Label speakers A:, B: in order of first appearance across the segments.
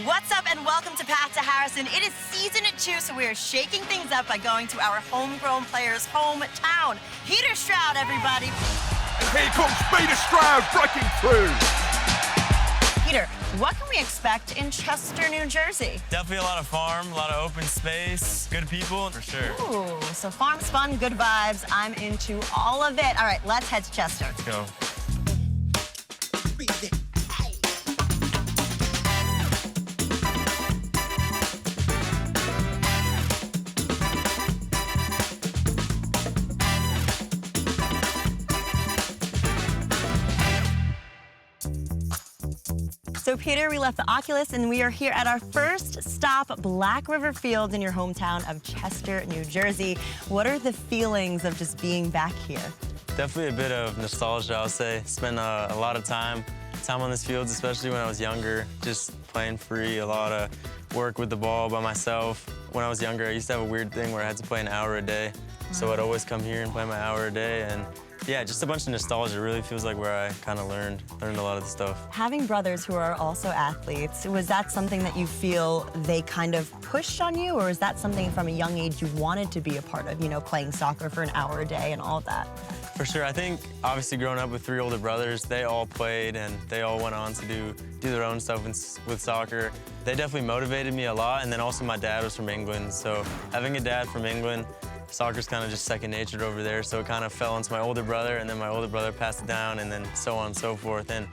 A: What's up and welcome to Path to Harrison. It is season 2, so we are shaking things up by going to our homegrown player's hometown. Peter Stroud, everybody.
B: And here comes Peter Stroud breaking through.
A: Peter, what can we expect in Chester, New Jersey?
C: Definitely a lot of farm, a lot of open space, good people, for sure.
A: Ooh, so farm's fun, good vibes. I'm into all of it. All right, let's head to Chester.
C: Let's go.
A: So Peter, we left the Oculus and we are here at our first stop, Black River Field in your hometown of Chester, New Jersey. What are the feelings of just being back here?
C: Definitely a bit of nostalgia, I'll say. Spent a lot of time on this field, especially when I was younger, just playing free, a lot of work with the ball by myself. When I was younger, I used to have a weird thing where I had to play an hour a day. So I'd always come here and play my hour a day. And yeah, just a bunch of nostalgia. It really feels like where I kind of learned a lot of the stuff.
A: Having brothers who are also athletes, was that something that you feel they kind of pushed on you, or is that something from a young age you wanted to be a part of, you know, playing soccer for an hour a day and all of that?
C: For sure. I think, obviously, growing up with 3 older brothers, they all played and they all went on to do their own stuff with soccer. They definitely motivated me a lot, and then also my dad was from England, so having a dad from England, soccer's kind of just second nature over there, so it kind of fell into my older brother, and then my older brother passed it down, and then so on and so forth. And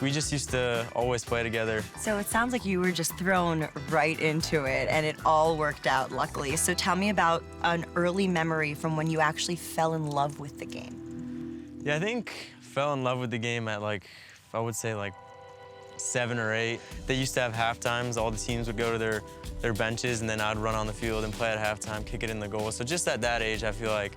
C: we just used to always play together.
A: So it sounds like you were just thrown right into it, and it all worked out, luckily. So tell me about an early memory from when you actually fell in love with the game.
C: Yeah, I think fell in love with the game at, like, I would say, like, 7 or 8. They used to have half times. All the teams would go to their benches, and then I'd run on the field and play at halftime, kick it in the goal. So just at that age, I feel like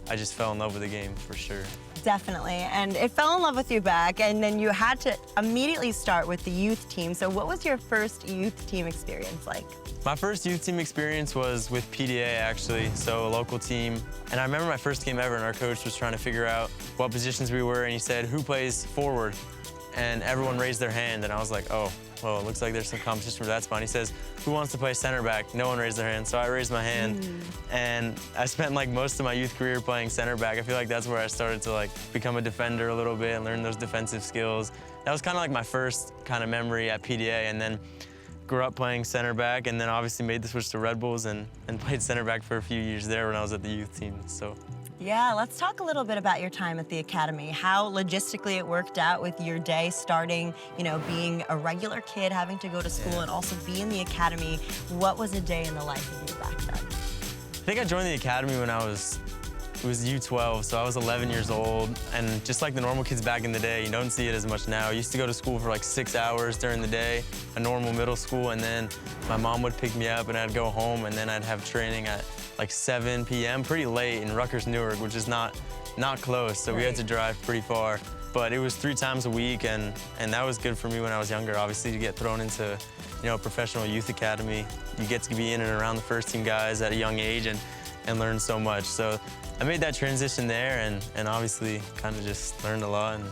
C: I just fell in love with the game, for sure.
A: Definitely, and it fell in love with you back, and then you had to immediately start with the youth team. So what was your first youth team experience like?
C: My first youth team experience was with PDA, actually, so a local team. And I remember my first game ever, and our coach was trying to figure out what positions we were, and he said, "Who plays forward?" And everyone raised their hand, and I was like, oh, well, it looks like there's some competition for that spot. And he says, "Who wants to play center back?" No one raised their hand, so I raised my hand. And I spent like most of my youth career playing center back. I feel like that's where I started to like become a defender a little bit and learn those defensive skills. That was kind of like my first kind of memory at PDA, and then grew up playing center back, and then obviously made the switch to Red Bulls and played center back for a few years there when I was at the youth team. So.
A: Yeah, let's talk a little bit about your time at the academy, how logistically it worked out with your day starting, you know, being a regular kid, having to go to school and also be in the academy. What was a day in the life of you back then?
C: I think I joined the academy when it was U12, so I was 11 years old, and just like the normal kids back in the day, you don't see it as much now. I used to go to school for like 6 hours during the day, a normal middle school, and then my mom would pick me up and I'd go home, and then I'd have training at like 7 p.m., pretty late in Rutgers, Newark, which is not close, so we had to drive pretty far. But it was 3 times a week, and that was good for me when I was younger, obviously, to get thrown into, you know, a professional youth academy. You get to be in and around the first team guys at a young age and learn so much. So I made that transition there, and obviously kind of just learned a lot and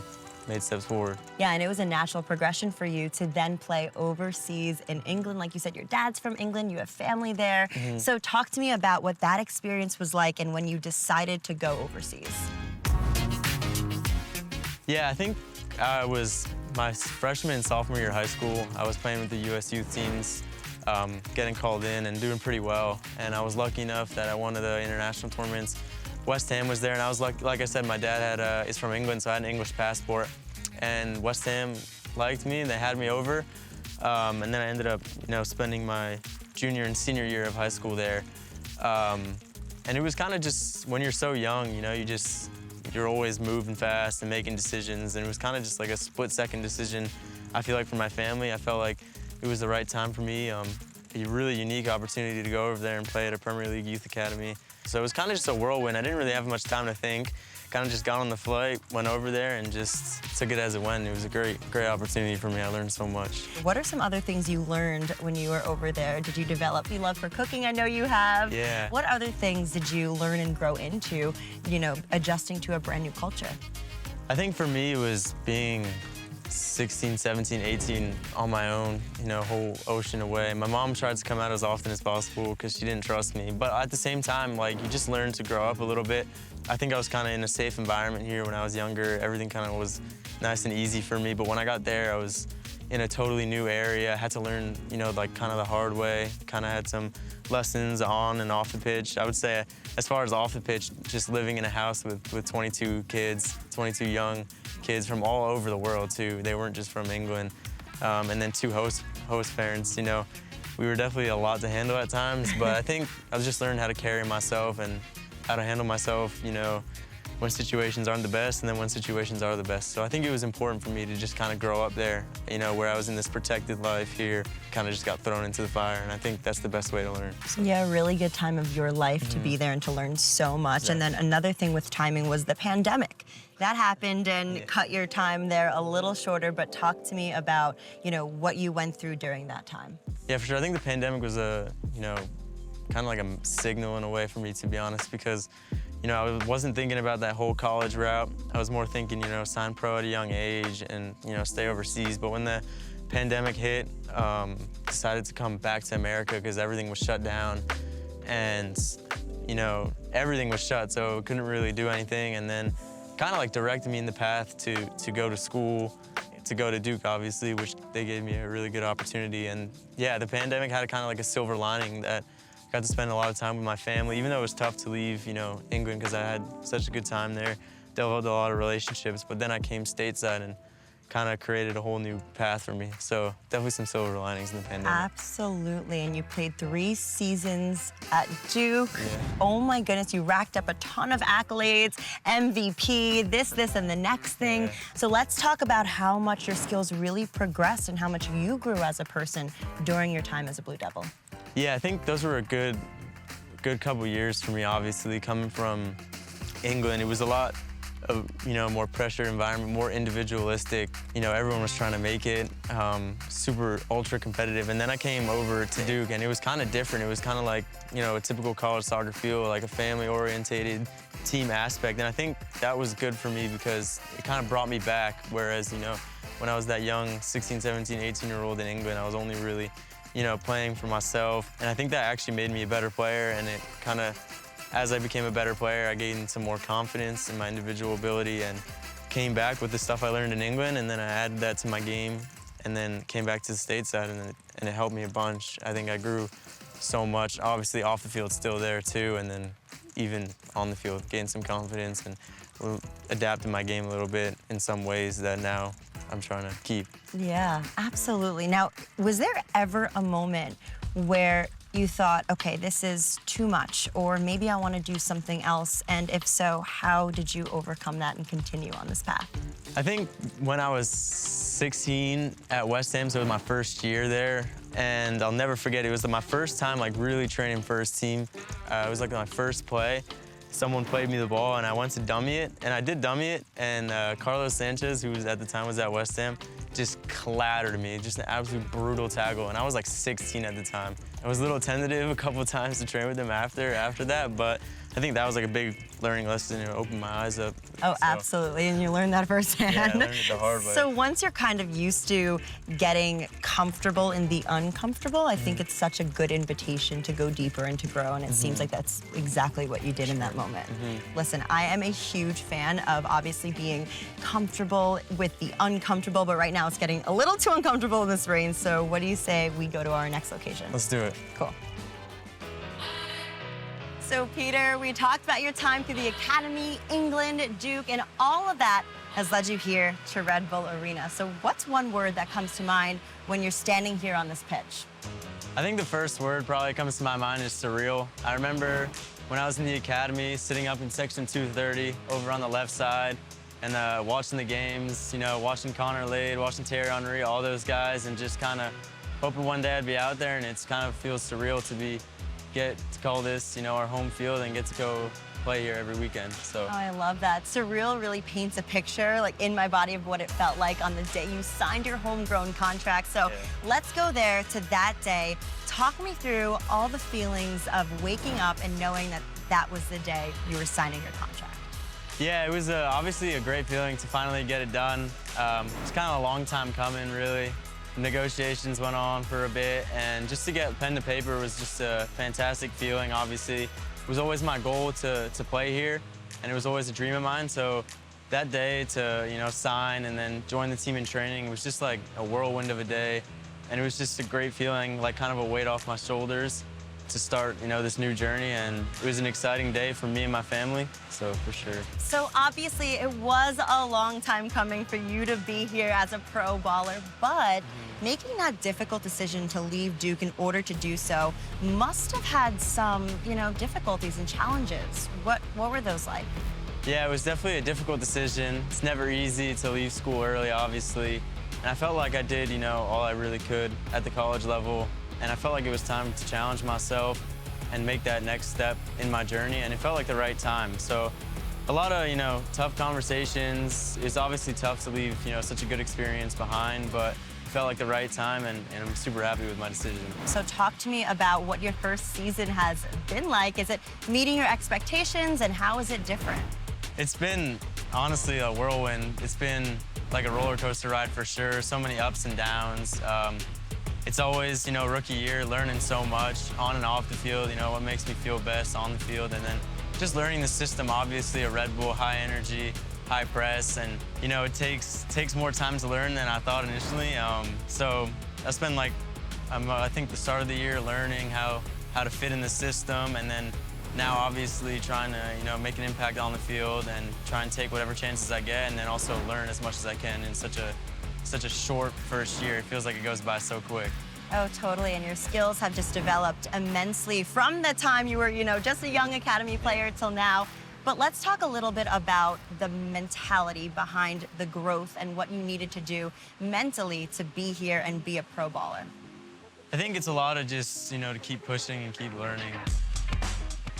C: made steps forward.
A: Yeah, and it was a natural progression for you to then play overseas in England. Like you said, your dad's from England, you have family there. So talk to me about what that experience was like and when you decided to go overseas.
C: Yeah, I think I was my freshman and sophomore year of high school. I was playing with the U.S. youth teams, getting called in and doing pretty well. And I was lucky enough that at one of the international tournaments, West Ham was there, and I was like I said, my dad is from England, so I had an English passport. And West Ham liked me, and they had me over. And then I ended up, you know, spending my junior and senior year of high school there. And it was kind of just, when you're so young, you know, you're always moving fast and making decisions, and it was kind of just like a split-second decision. I feel like for my family, I felt like it was the right time for me. A really unique opportunity to go over there and play at a Premier League youth academy. So it was kind of just a whirlwind. I didn't really have much time to think. Kind of just got on the flight, went over there, and just took it as it went. It was a great opportunity for me. I learned so much.
A: What are some other things you learned when you were over there? Did you develop your love for cooking? I know you have.
C: Yeah.
A: What other things did you learn and grow into, you know, adjusting to a brand new culture?
C: I think for me it was being 16, 17, 18 on my own, you know, whole ocean away. My mom tried to come out as often as possible because she didn't trust me. But at the same time, like, you just learn to grow up a little bit. I think I was kind of in a safe environment here when I was younger. Everything kind of was nice and easy for me. But when I got there, I was in a totally new area. I had to learn, you know, like kind of the hard way. Kind of had some lessons on and off the pitch. I would say, as far as off the pitch, just living in a house with 22 kids, 22 young kids from all over the world too. They weren't just from England. And then 2 host parents, you know. We were definitely a lot to handle at times, but I think I was just learning how to carry myself and how to handle myself, you know, when situations aren't the best and then when situations are the best. So I think it was important for me to just kind of grow up there, you know, where I was in this protected life here, kind of just got thrown into the fire, and I think that's the best way to learn.
A: Yeah, a really good time of your life to be there and to learn so much. And then another thing with timing was the pandemic. That happened and cut your time there a little shorter, but talk to me about, you know, what you went through during that time.
C: Yeah, for sure. I think the pandemic was you know, kind of like a signal in a way for me, to be honest, because you know, I wasn't thinking about that whole college route. I was more thinking, you know, sign pro at a young age and, you know, stay overseas. But when the pandemic hit, decided to come back to America because everything was shut down and, you know, everything was shut, so couldn't really do anything. And then kind of like directed me in the path to go to school, to go to Duke, obviously, which they gave me a really good opportunity. And yeah, the pandemic had kind of like a silver lining that got to spend a lot of time with my family, even though it was tough to leave, you know, England, because I had such a good time there, developed a lot of relationships. But then I came stateside and kind of created a whole new path for me. So definitely some silver linings in the pandemic.
A: Absolutely, and you played 3 seasons at Duke.
C: Yeah.
A: Oh my goodness, you racked up a ton of accolades, MVP, this, and the next thing.
C: Yeah.
A: So let's talk about how much your skills really progressed and how much you grew as a person during your time as a Blue Devil.
C: Yeah, I think those were a good couple years for me, obviously. Coming from England, it was a lot of, you know, more pressure environment, more individualistic. You know, everyone was trying to make it, super ultra competitive. And then I came over to Duke and it was kind of different. It was kind of like, you know, a typical college soccer feel, like a family-orientated team aspect. And I think that was good for me because it kind of brought me back. Whereas, you know, when I was that young 16, 17, 18-year-old in England, I was only really, you know, playing for myself. And I think that actually made me a better player, and it kind of, as I became a better player, I gained some more confidence in my individual ability and came back with the stuff I learned in England, and then I added that to my game, and then came back to the stateside, and it helped me a bunch. I think I grew so much. Obviously, off the field, still there too, and then even on the field, gained some confidence and adapted my game a little bit in some ways that now I'm trying to keep.
A: Yeah, absolutely. Now, was there ever a moment where you thought, okay, this is too much, or maybe I want to do something else? And if so, how did you overcome that and continue on this path?
C: I think when I was 16 at West Ham, so it was my first year there, and I'll never forget, it was my first time like really training first team. It was like my first play. Someone played me the ball and I went to dummy it, and I did dummy it, and Carlos Sanchez, who was at the time was at West Ham, just clattered me, just an absolute brutal tackle, and I was like 16 at the time. I was a little tentative a couple of times to train with him after that, but I think that was like a big learning lesson. It opened my eyes up.
A: Oh, so. Absolutely, and you learned that firsthand.
C: Yeah, I learned it the hard way.
A: So once you're kind of used to getting comfortable in the uncomfortable, I think it's such a good invitation to go deeper and to grow, and it seems like that's exactly what you did in that moment. Listen, I am a huge fan of obviously being comfortable with the uncomfortable, but right now it's getting a little too uncomfortable in this rain, so what do you say we go to our next location?
C: Let's do it.
A: Cool. So Peter, we talked about your time through the Academy, England, Duke, and all of that has led you here to Red Bull Arena. So what's one word that comes to mind when you're standing here on this pitch?
C: I think the first word probably comes to my mind is surreal. I remember when I was in the Academy, sitting up in section 230 over on the left side and watching the games, you know, watching Connor Lade, watching Thierry Henry, all those guys, and just kind of hoping one day I'd be out there, and it's kind of feels surreal to get to call this, you know, our home field and get to go play here every weekend. So.
A: Oh, I love that. Surreal really paints a picture, like in my body, of what it felt like on the day you signed your homegrown contract. So let's go there to that day. Talk me through all the feelings of waking up and knowing that that was the day you were signing your contract.
C: Yeah, it was obviously a great feeling to finally get it done. It's kind of a long time coming, really. Negotiations went on for a bit, and just to get pen to paper was just a fantastic feeling, obviously. It was always my goal to play here, and it was always a dream of mine, so that day to, sign and then join the team in training was just like a whirlwind of a day, and it was just a great feeling, like kind of a weight off my shoulders to start, this new journey, and it was an exciting day for me and my family, so for sure.
A: So obviously it was a long time coming for you to be here as a pro baller, but making that difficult decision to leave Duke in order to do so must have had some, difficulties and challenges. What were those like?
C: Yeah, it was definitely a difficult decision. It's never easy to leave school early, obviously, and I felt like I did, all I really could at the college level. And I felt like it was time to challenge myself and make that next step in my journey, and it felt like the right time. So a lot of, tough conversations. It's obviously tough to leave, such a good experience behind, but it felt like the right time, and I'm super happy with my decision.
A: So talk to me about what your first season has been like. Is it meeting your expectations, and how is it different?
C: It's been, honestly, a whirlwind. It's been like a roller coaster ride for sure, so many ups and downs. It's always, rookie year, learning so much on and off the field, what makes me feel best on the field, and then just learning the system, obviously, a Red Bull, high energy, high press, and, it takes more time to learn than I thought initially. So I spent, I think the start of the year learning how to fit in the system, and then now, obviously, trying to, make an impact on the field and try and take whatever chances I get, and then also learn as much as I can in such a short first year. It feels like it goes by so quick.
A: Oh, totally, and your skills have just developed immensely from the time you were, just a young academy player till now. But let's talk a little bit about the mentality behind the growth and what you needed to do mentally to be here and be a pro baller.
C: I think it's a lot of just, to keep pushing and keep learning.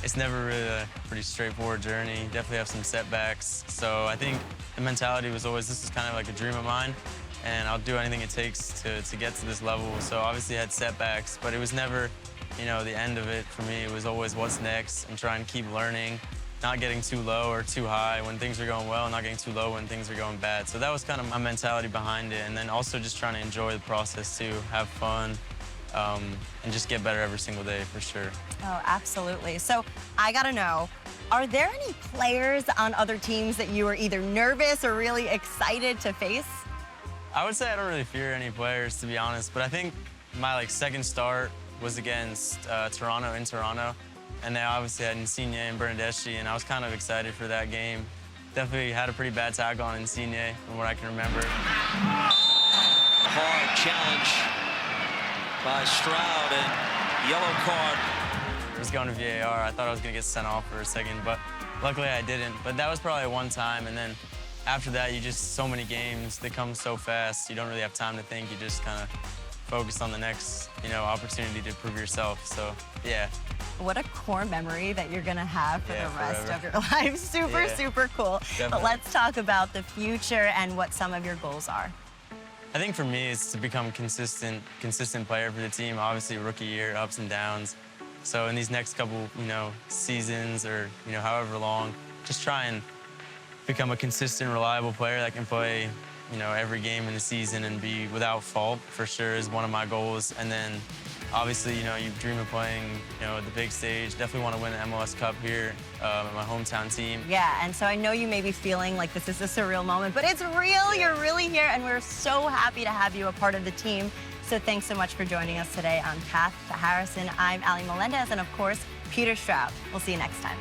C: It's never really a pretty straightforward journey. Definitely have some setbacks. So I think the mentality was always, this is kind of like a dream of mine, and I'll do anything it takes to get to this level. So obviously I had setbacks, but it was never, the end of it for me. It was always what's next and trying to keep learning, not getting too low or too high when things are going well, and not getting too low when things are going bad. So that was kind of my mentality behind it. And then also just trying to enjoy the process too, have fun, and just get better every single day for sure.
A: Oh, absolutely. So I gotta know, are there any players on other teams that you were either nervous or really excited to face?
C: I would say I don't really fear any players, to be honest, but I think my second start was against Toronto in Toronto, and they obviously had Insigne and Bernardeschi, and I was kind of excited for that game. Definitely had a pretty bad tackle on Insigne, from what I can remember.
D: Hard challenge by Stroud, and yellow card.
C: I was going to VAR. I thought I was going to get sent off for a second, but luckily I didn't. But that was probably one time, and then after that, so many games, they come so fast, you don't really have time to think. You just kind of focus on the next, opportunity to prove yourself. So, yeah.
A: What a core memory that you're gonna have for the rest
C: forever.
A: of your life. Super cool.
C: Definitely.
A: But let's talk about the future and what some of your goals are.
C: I think for me, it's to become consistent player for the team. Obviously, rookie year, ups and downs. So in these next couple, seasons or, however long, just try and become a consistent, reliable player that can play, every game in the season and be without fault, for sure, is one of my goals. And then, obviously, you dream of playing, at the big stage. Definitely want to win the MLS Cup here at my hometown team.
A: Yeah, and so I know you may be feeling like this is a surreal moment, but it's real. You're really here, and we're so happy to have you a part of the team. So thanks so much for joining us today on Path to Harrison. I'm Ali Melendez, and of course, Peter Stroud. We'll see you next time.